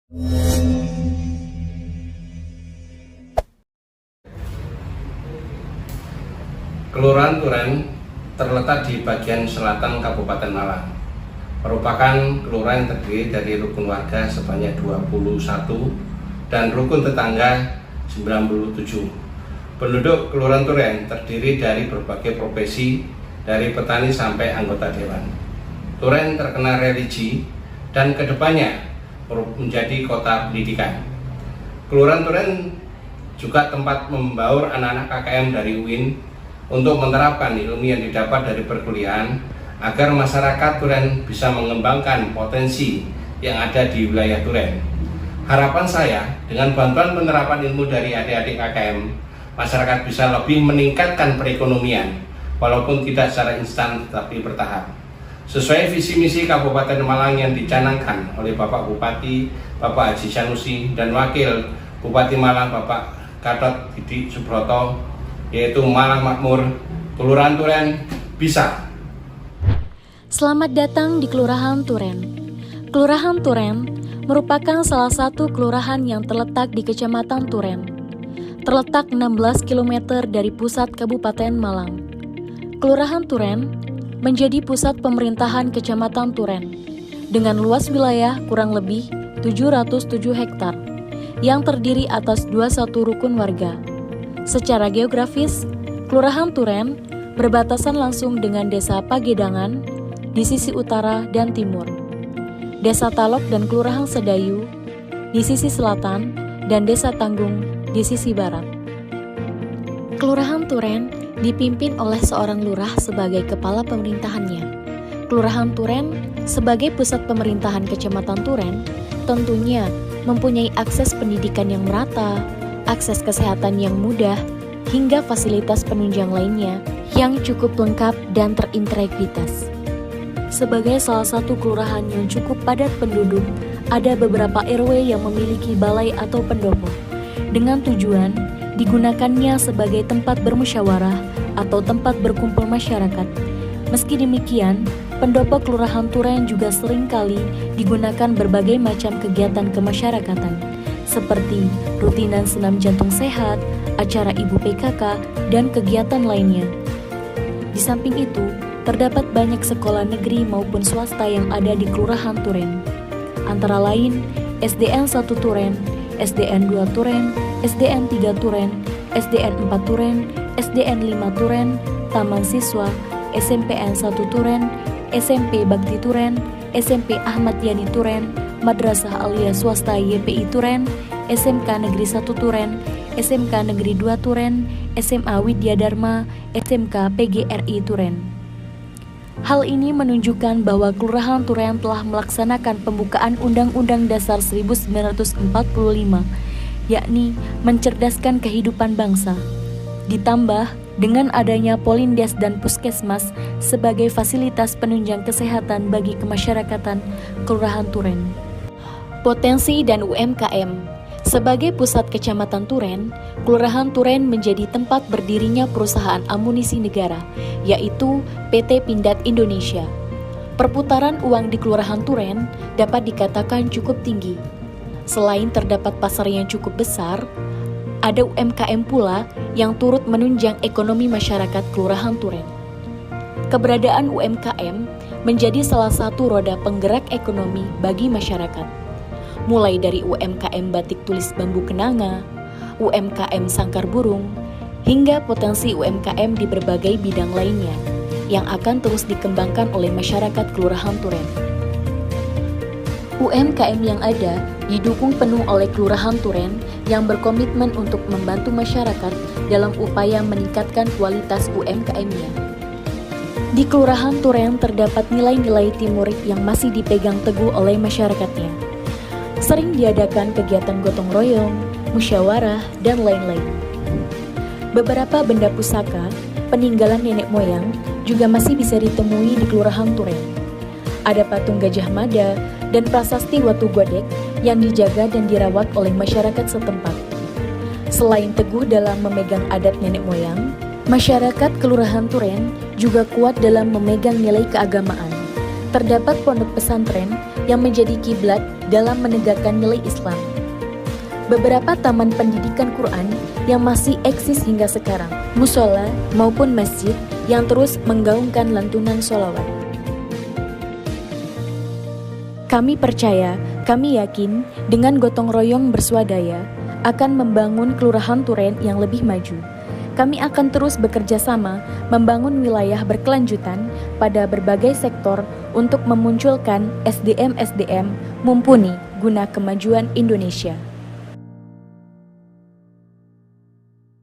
Kelurahan Turen terletak di bagian selatan Kabupaten Malang. Merupakan kelurahan yang terdiri dari rukun warga sebanyak 21 dan rukun tetangga 97. Penduduk Kelurahan Turen terdiri dari berbagai profesi, dari petani sampai anggota dewan. Turen terkenal religi dan kedepannya menjadi kota pendidikan. Kelurahan Turen juga tempat membaur anak-anak KKM dari UIN untuk menerapkan ilmu yang didapat dari perkuliahan agar masyarakat Turen bisa mengembangkan potensi yang ada di wilayah Turen. Harapan saya dengan bantuan penerapan ilmu dari adik-adik KKM, masyarakat bisa lebih meningkatkan perekonomian walaupun tidak secara instan tetapi bertahap. Sesuai visi misi Kabupaten Malang yang dicanangkan oleh Bapak Bupati, Bapak Haji Sanusi, dan Wakil Bupati Malang Bapak Gatot Didik Subroto, yaitu Malang Makmur, Kelurahan Turen bisa. Selamat datang di Kelurahan Turen. Kelurahan Turen merupakan salah satu kelurahan yang terletak di Kecamatan Turen. Terletak 16 km dari pusat Kabupaten Malang. Kelurahan Turen menjadi pusat pemerintahan Kecamatan Turen dengan luas wilayah kurang lebih 707 hektar yang terdiri atas 21 rukun warga. Secara geografis, Kelurahan Turen berbatasan langsung dengan Desa Pagedangan di sisi utara dan timur, Desa Talok dan Kelurahan Sedayu di sisi selatan, dan Desa Tanggung di sisi barat. Kelurahan Turen dipimpin oleh seorang lurah sebagai kepala pemerintahannya. Kelurahan Turen sebagai pusat pemerintahan Kecamatan Turen tentunya mempunyai akses pendidikan yang merata, akses kesehatan yang mudah, hingga fasilitas penunjang lainnya yang cukup lengkap dan terintegritas. Sebagai salah satu kelurahan yang cukup padat penduduk, ada beberapa RW yang memiliki balai atau pendopo, dengan tujuan digunakannya sebagai tempat bermusyawarah atau tempat berkumpul masyarakat. Meski demikian, pendopo Kelurahan Turen juga seringkali digunakan berbagai macam kegiatan kemasyarakatan, seperti rutinan senam jantung sehat, acara ibu PKK, dan kegiatan lainnya. Di samping itu, terdapat banyak sekolah negeri maupun swasta yang ada di Kelurahan Turen. Antara lain, SDN 1 Turen, SDN 2 Turen, SDN 3 Turen, SDN 4 Turen, SDN 5 Turen, Taman Siswa, SMPN 1 Turen, SMP Bakti Turen, SMP Ahmad Yani Turen, Madrasah Aliyah Swasta YPI Turen, SMK Negeri 1 Turen, SMK Negeri 2 Turen, SMA Widya Dharma, SMK PGRI Turen. Hal ini menunjukkan bahwa Kelurahan Turen telah melaksanakan pembukaan Undang-Undang Dasar 1945, yakni mencerdaskan kehidupan bangsa. Ditambah dengan adanya Polindes dan Puskesmas sebagai fasilitas penunjang kesehatan bagi kemasyarakatan Kelurahan Turen. Potensi dan UMKM. Sebagai pusat Kecamatan Turen, Kelurahan Turen menjadi tempat berdirinya perusahaan amunisi negara, yaitu PT Pindad Indonesia. Perputaran uang di Kelurahan Turen dapat dikatakan cukup tinggi. Selain terdapat pasar yang cukup besar, ada UMKM pula yang turut menunjang ekonomi masyarakat Kelurahan Turen. Keberadaan UMKM menjadi salah satu roda penggerak ekonomi bagi masyarakat. Mulai dari UMKM batik tulis bambu kenanga, UMKM sangkar burung, hingga potensi UMKM di berbagai bidang lainnya yang akan terus dikembangkan oleh masyarakat Kelurahan Turen. UMKM yang ada didukung penuh oleh Kelurahan Turen yang berkomitmen untuk membantu masyarakat dalam upaya meningkatkan kualitas UMKM-nya. Di Kelurahan Turen terdapat nilai-nilai timurik yang masih dipegang teguh oleh masyarakatnya. Sering diadakan kegiatan gotong royong, musyawarah, dan lain-lain. Beberapa benda pusaka, peninggalan nenek moyang, juga masih bisa ditemui di Kelurahan Turen. Ada patung Gajah Mada dan prasasti Watu Godek yang dijaga dan dirawat oleh masyarakat setempat. Selain teguh dalam memegang adat nenek moyang, masyarakat Kelurahan Turen juga kuat dalam memegang nilai keagamaan. Terdapat pondok pesantren yang menjadi kiblat dalam menegakkan nilai Islam. Beberapa taman pendidikan Quran yang masih eksis hingga sekarang, musola maupun masjid yang terus menggaungkan lantunan sholawat. Kami percaya, kami yakin dengan gotong royong berswadaya akan membangun Kelurahan Turen yang lebih maju. Kami akan terus bekerja sama membangun wilayah berkelanjutan pada berbagai sektor untuk memunculkan SDM-SDM mumpuni guna kemajuan Indonesia.